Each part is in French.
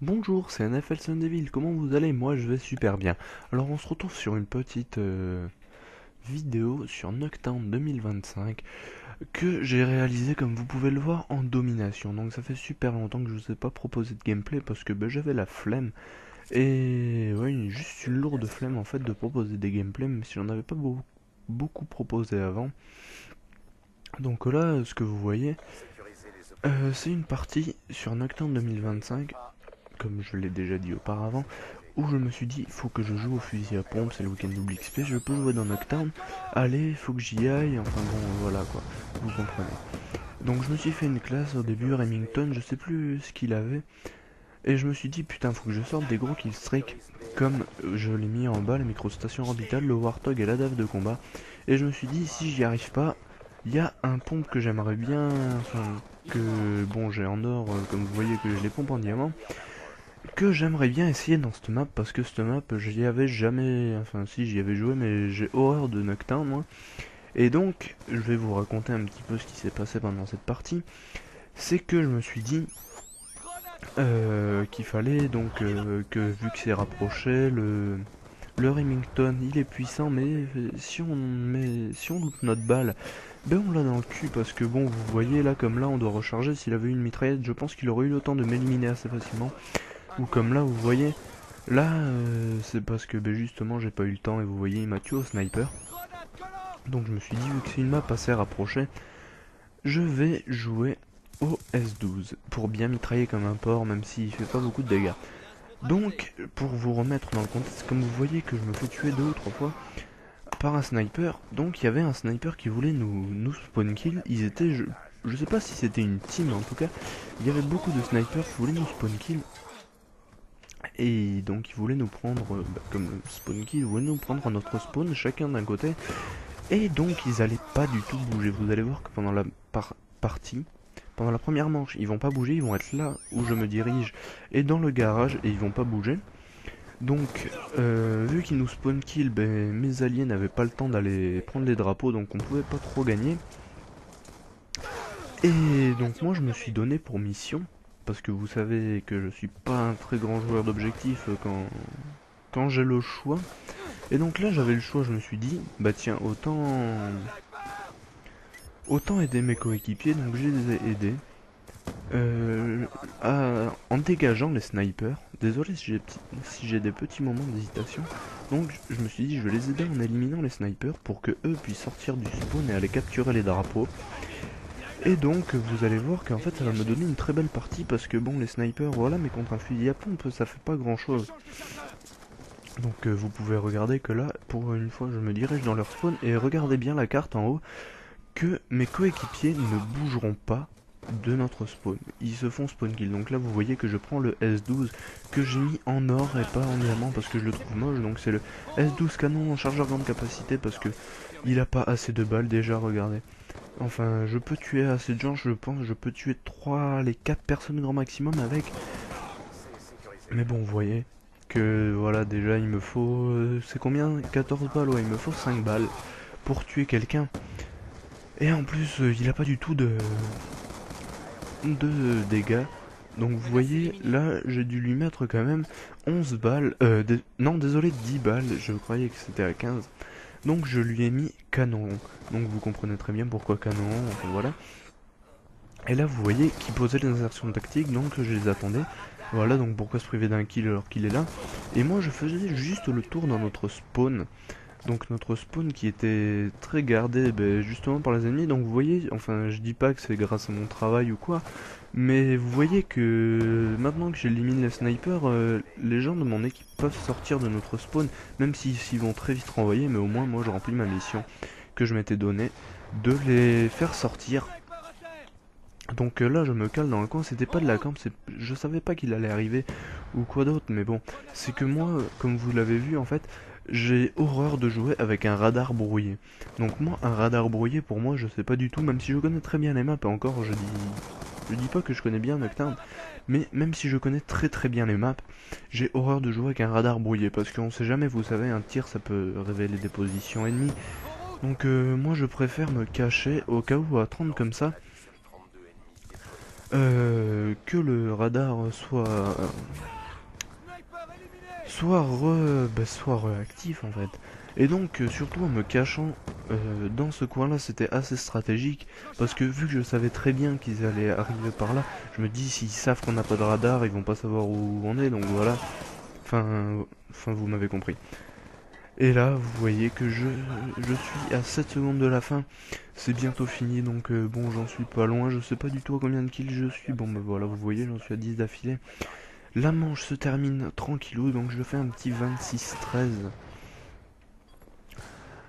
Bonjour, c'est NFL Sundeville, comment vous allez? Moi je vais super bien. Alors on se retrouve sur une petite vidéo sur Nocturne 2025 que j'ai réalisé comme vous pouvez le voir en domination. Donc ça fait super longtemps que je vous ai pas proposé de gameplay parce que j'avais la flemme. Et ouais, juste une lourde flemme en fait de proposer des gameplays même si j'en avais pas beaucoup proposé avant. Donc là, ce que vous voyez, c'est une partie sur Nocturne 2025 comme je l'ai déjà dit auparavant, où je me suis dit, il faut que je joue au fusil à pompe, c'est le week-end double XP, je peux jouer dans Nocturne, allez, il faut que j'y aille, enfin bon, voilà quoi, vous comprenez. Donc je me suis fait une classe au début, Remington, je sais plus ce qu'il avait, et je me suis dit, putain, faut que je sorte des gros killstreaks, comme je l'ai mis en bas, la microstation orbitale, le Warthog et la DAF de combat, et je me suis dit, si j'y arrive pas, il y a un pompe que j'aimerais bien, enfin, que, bon, j'ai en or, comme vous voyez que je les pompe en diamant, que j'aimerais bien essayer dans cette map parce que cette map j'y avais jamais, enfin si j'y avais joué mais j'ai horreur de Nocturne moi. Et donc je vais vous raconter un petit peu ce qui s'est passé pendant cette partie. C'est que je me suis dit qu'il fallait donc que vu que c'est rapproché, le Remington il est puissant mais si on loupe notre balle, ben on l'a dans le cul parce que bon vous voyez là comme là on doit recharger, s'il avait eu une mitraillette je pense qu'il aurait eu le temps de m'éliminer assez facilement. Ou comme là, vous voyez, là, c'est parce que justement, j'ai pas eu le temps et vous voyez, il m'a tué au sniper. Donc je me suis dit, vu que c'est une map assez rapprochée, je vais jouer au S12 pour bien mitrailler comme un porc, même s'il fait pas beaucoup de dégâts. Donc, pour vous remettre dans le contexte, comme vous voyez que je me fais tuer 2 ou 3 fois par un sniper, donc il y avait un sniper qui voulait nous spawn kill. Ils étaient, je sais pas si c'était une team, en tout cas, il y avait beaucoup de snipers qui voulaient nous spawn kill. Et donc ils voulaient nous prendre, comme le spawn kill, ils voulaient nous prendre à notre spawn, chacun d'un côté. Et donc ils allaient pas du tout bouger. Vous allez voir que pendant la partie, pendant la première manche, ils vont pas bouger, ils vont être là où je me dirige et dans le garage et ils vont pas bouger. Donc vu qu'ils nous spawn kill, mes alliés n'avaient pas le temps d'aller prendre les drapeaux, donc on pouvait pas trop gagner. Et donc moi je me suis donné pour mission, parce que vous savez que je suis pas un très grand joueur d'objectifs quand j'ai le choix. Et donc là j'avais le choix, je me suis dit, bah tiens, autant aider mes coéquipiers, donc je les ai aidés. euh, en dégageant les snipers. Désolé si j'ai des petits moments d'hésitation. Donc je me suis dit, je vais les aider en éliminant les snipers pour que eux puissent sortir du spawn et aller capturer les drapeaux. Et donc vous allez voir qu'en fait ça va me donner une très belle partie parce que bon les snipers voilà, mais contre un fusil à pompe ça fait pas grand chose. Donc vous pouvez regarder que là pour une fois je me dirige dans leur spawn et regardez bien la carte en haut que mes coéquipiers ne bougeront pas de notre spawn. Ils se font spawn kill. Donc là vous voyez que je prends le S12 que j'ai mis en or et pas en diamant parce que je le trouve moche. Donc c'est le S12 canon en chargeur grande capacité parce que il a pas assez de balles déjà, regardez. Enfin, je peux tuer assez de gens, je pense, je peux tuer 3, les 4 personnes grand maximum avec. Mais bon, vous voyez que voilà, déjà il me faut... c'est combien? 14 balles, ouais, il me faut 5 balles pour tuer quelqu'un. Et en plus, il a pas du tout de dégâts. Donc vous voyez, là, j'ai dû lui mettre quand même 11 balles. Non, désolé, 10 balles, je croyais que c'était à 15. Donc je lui ai mis canon. Donc vous comprenez très bien pourquoi canon, enfin voilà. Et là vous voyez qu'il posait les insertions tactiques, donc je les attendais. Voilà, donc pourquoi se priver d'un kill alors qu'il est là. Et moi je faisais juste le tour dans notre spawn. Donc notre spawn qui était très gardé justement par les ennemis. Donc vous voyez, enfin je dis pas que c'est grâce à mon travail ou quoi. Mais vous voyez que maintenant que j'élimine les snipers, les gens de mon équipe peuvent sortir de notre spawn. Même s'ils vont très vite renvoyer, mais au moins moi je remplis ma mission que je m'étais donnée de les faire sortir. Donc là je me cale dans le coin, c'était pas de la camp, je savais pas qu'il allait arriver ou quoi d'autre, mais bon, c'est que moi, comme vous l'avez vu en fait, j'ai horreur de jouer avec un radar brouillé. Donc moi, un radar brouillé pour moi je sais pas du tout, même si je connais très bien les maps, et encore je dis pas que je connais bien Nocturne, mais même si je connais très bien les maps, j'ai horreur de jouer avec un radar brouillé, parce qu'on sait jamais, vous savez, un tir ça peut révéler des positions ennemies. Donc moi je préfère me cacher au cas où attendre comme ça. Que le radar soit soit réactif en fait. Et donc surtout en me cachant dans ce coin là, c'était assez stratégique parce que vu que je savais très bien qu'ils allaient arriver par là, je me dis s'ils savent qu'on n'a pas de radar, ils vont pas savoir où on est, donc voilà. Enfin vous m'avez compris. Et là, vous voyez que je suis à 7 secondes de la fin. C'est bientôt fini, donc bon, j'en suis pas loin. Je sais pas du tout à combien de kills je suis. Bon, bah voilà, vous voyez, j'en suis à 10 d'affilée. La manche se termine tranquillou, donc je fais un petit 26-13.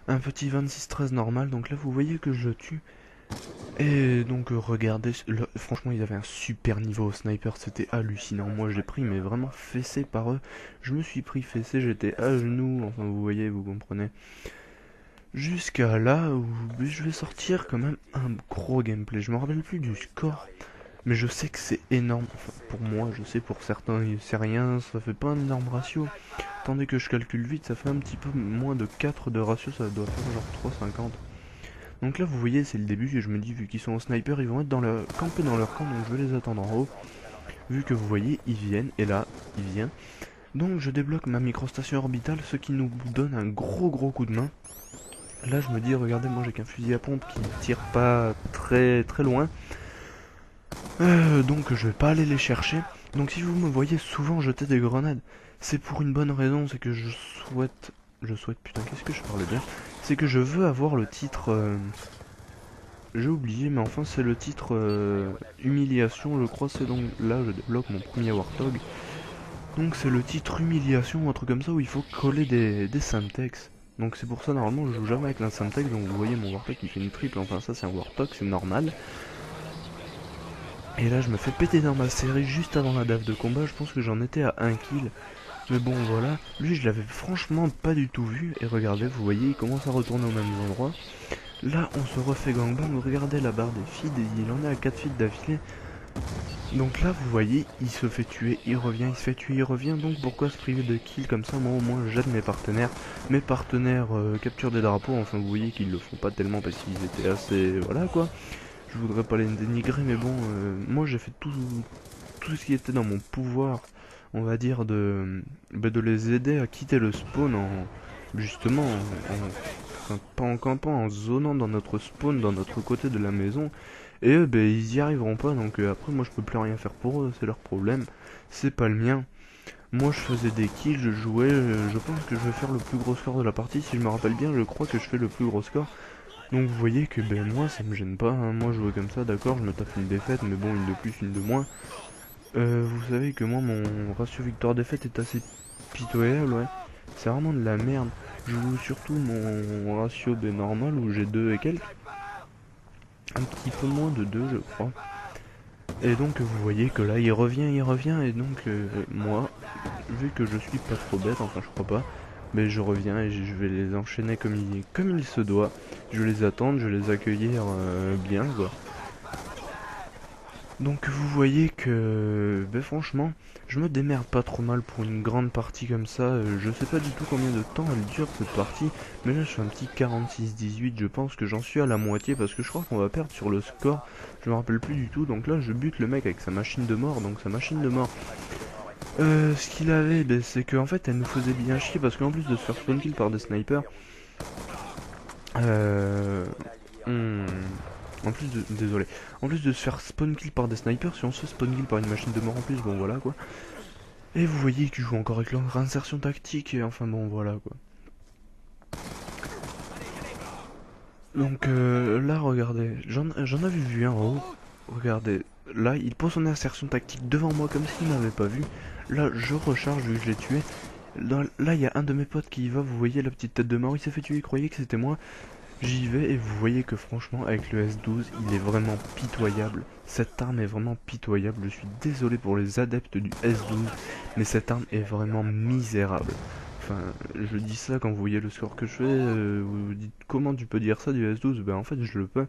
Un petit 26-13 normal, donc là, vous voyez que je tue. Et donc regardez, franchement ils avaient un super niveau au sniper, c'était hallucinant. Moi j'ai pris mais vraiment fessé par eux. Je me suis pris fessé, j'étais à genoux, enfin vous voyez, vous comprenez. Jusqu'à là où je vais sortir quand même un gros gameplay. Je me rappelle plus du score, mais je sais que c'est énorme. Enfin pour moi, je sais pour certains c'est rien, ça fait pas un énorme ratio. Attendez que je calcule vite, ça fait un petit peu moins de 4 de ratio, ça doit faire genre 3,50. Donc là vous voyez c'est le début et je me dis vu qu'ils sont en sniper ils vont être campés dans leur camp, donc je vais les attendre en haut. Vu que vous voyez ils viennent et là il vient. Donc je débloque ma microstation orbitale, ce qui nous donne un gros coup de main. Là je me dis regardez moi j'ai qu'un fusil à pompe qui tire pas très loin. Donc je vais pas aller les chercher. Donc si vous me voyez souvent jeter des grenades, c'est pour une bonne raison, c'est que putain qu'est-ce que je parle bien. C'est que je veux avoir le titre j'ai oublié, mais enfin c'est le titre humiliation, je crois. C'est donc là je débloque mon premier Warthog. Donc c'est le titre humiliation ou un truc comme ça où il faut coller des Semtex. Donc c'est pour ça normalement je joue jamais avec un Semtex. Donc vous voyez mon Warthog qui fait une triple, enfin ça c'est un Warthog, c'est normal. Et là je me fais péter dans ma série juste avant la dave de combat, je pense que j'en étais à 1 kill. Mais bon voilà, lui je l'avais franchement pas du tout vu. Et regardez, vous voyez il commence à retourner au même endroit. Là on se refait gangbang, regardez la barre des feeds, il en est à 4 feeds d'affilée. Donc là vous voyez, il se fait tuer, il revient, il se fait tuer, il revient. Donc pourquoi se priver de kills comme ça? Moi au moins j'aide mes partenaires. Mes partenaires capturent des drapeaux, enfin vous voyez qu'ils le font pas tellement parce qu'ils étaient assez... Voilà quoi. Je voudrais pas les dénigrer mais bon, moi j'ai fait tout ce qui était dans mon pouvoir, on va dire, de les aider à quitter le spawn en... Justement, enfin, pas en campant, en zonant dans notre spawn, dans notre côté de la maison. Et eux, ben, ils y arriveront pas, donc après, moi, je peux plus rien faire pour eux, c'est leur problème. C'est pas le mien. Moi, je faisais des kills, je jouais, je pense que je vais faire le plus gros score de la partie. Si je me rappelle bien, je crois que je fais le plus gros score. Donc vous voyez que, ben, moi, ça me gêne pas, hein. Moi, jouer comme ça, d'accord, je me tape une défaite, mais bon, une de plus, une de moins. Vous savez que moi, mon ratio victoire-défaite est assez pitoyable, ouais. C'est vraiment de la merde. Je joue surtout mon ratio des normal où j'ai 2 et quelques. Un petit peu moins de 2 je crois. Et donc vous voyez que là il revient et donc moi, vu que je suis pas trop bête, enfin je crois pas, mais je reviens et je vais les enchaîner comme il se doit. Je vais les attendre, je vais les accueillir bien quoi. Donc vous voyez que, ben franchement, je me démerde pas trop mal pour une grande partie comme ça. Je sais pas du tout combien de temps elle dure cette partie, mais là je fais un petit 46-18, je pense que j'en suis à la moitié parce que je crois qu'on va perdre sur le score. Je me rappelle plus du tout, donc là je bute le mec avec sa machine de mort, donc sa machine de mort. Ce qu'il avait, ben, c'est qu'en fait elle nous faisait bien chier parce qu'en plus de se faire spawn kill par des snipers, on... En plus de... Désolé. En plus de se faire spawn kill par des snipers, si on se fait spawn kill par une machine de mort en plus, bon voilà quoi. Et vous voyez qu'il joue encore avec leur insertion tactique, et enfin bon voilà quoi. Donc là regardez, j'en avais vu un en haut. Regardez, là il pose son insertion tactique devant moi comme s'il m'avait pas vu. Là je recharge vu que je l'ai tué. Là il y a un de mes potes qui y va, vous voyez la petite tête de mort, il s'est fait tuer, il croyait que c'était moi. J'y vais et vous voyez que franchement avec le S12 il est vraiment pitoyable. Cette arme est vraiment pitoyable. Je suis désolé pour les adeptes du S12 mais cette arme est vraiment misérable. Enfin je dis ça quand vous voyez le score que je fais, vous vous dites comment tu peux dire ça du S12? Ben en fait je le peux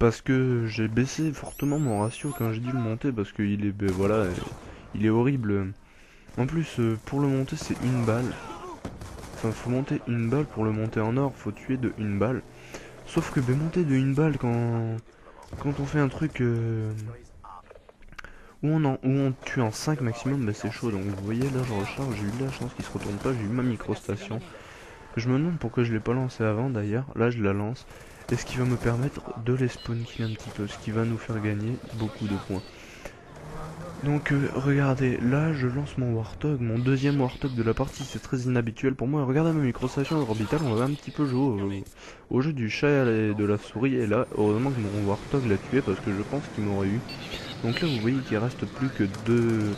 parce que j'ai baissé fortement mon ratio quand j'ai dû le monter parce qu'il est, ben voilà, il est horrible. En plus pour le monter c'est une balle. Enfin, faut monter une balle pour le monter en or, faut tuer de une balle. Sauf que monter de une balle quand on fait un truc où on tue en 5 maximum, bah c'est chaud. Donc vous voyez là je recharge, j'ai eu de la chance qu'il se retourne pas, j'ai eu ma microstation. Je me demande pourquoi je l'ai pas lancé avant d'ailleurs, là je la lance. Et ce qui va me permettre de les spawn kill un petit peu, ce qui va nous faire gagner beaucoup de points. Donc regardez, là je lance mon Warthog, mon deuxième Warthog de la partie, c'est très inhabituel pour moi. Regardez ma microstation orbitale, on va un petit peu jouer au jeu du chat et de la souris. Et là, heureusement que mon Warthog l'a tué parce que je pense qu'il m'aurait eu. Donc là vous voyez qu'il reste plus que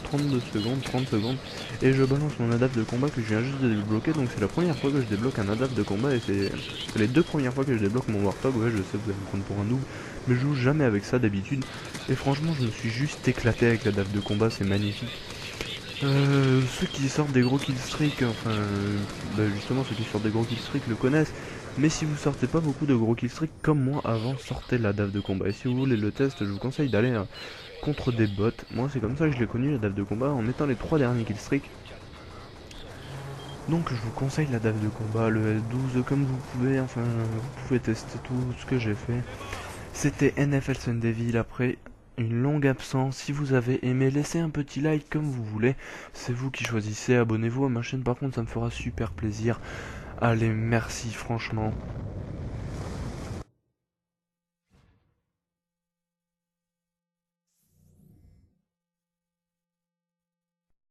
32 secondes, 30 secondes. Et je balance mon adapte de combat que je viens juste de débloquer. Donc c'est la première fois que je débloque un adapte de combat. Et c'est les deux premières fois que je débloque mon Warthog. Ouais je sais, vous allez me prendre pour un noob, mais je joue jamais avec ça d'habitude. Et franchement je me suis juste éclaté avec l'adapte de combat, c'est magnifique. Ceux qui sortent des gros killstreaks, enfin bah justement ceux qui sortent des gros killstreaks le connaissent. Mais si vous sortez pas beaucoup de gros killstreaks comme moi avant, sortez la DAF de combat. Et si vous voulez le test, je vous conseille d'aller contre des bots. Moi c'est comme ça que je l'ai connu la DAF de combat, en mettant les 3 derniers killstreaks. Donc je vous conseille la DAF de combat, le L12 comme vous pouvez, enfin vous pouvez tester tout ce que j'ai fait. C'était NFL Sundeville après une longue absence. Si vous avez aimé, laissez un petit like comme vous voulez. C'est vous qui choisissez. Abonnez-vous à ma chaîne par contre, ça me fera super plaisir. Allez, merci franchement.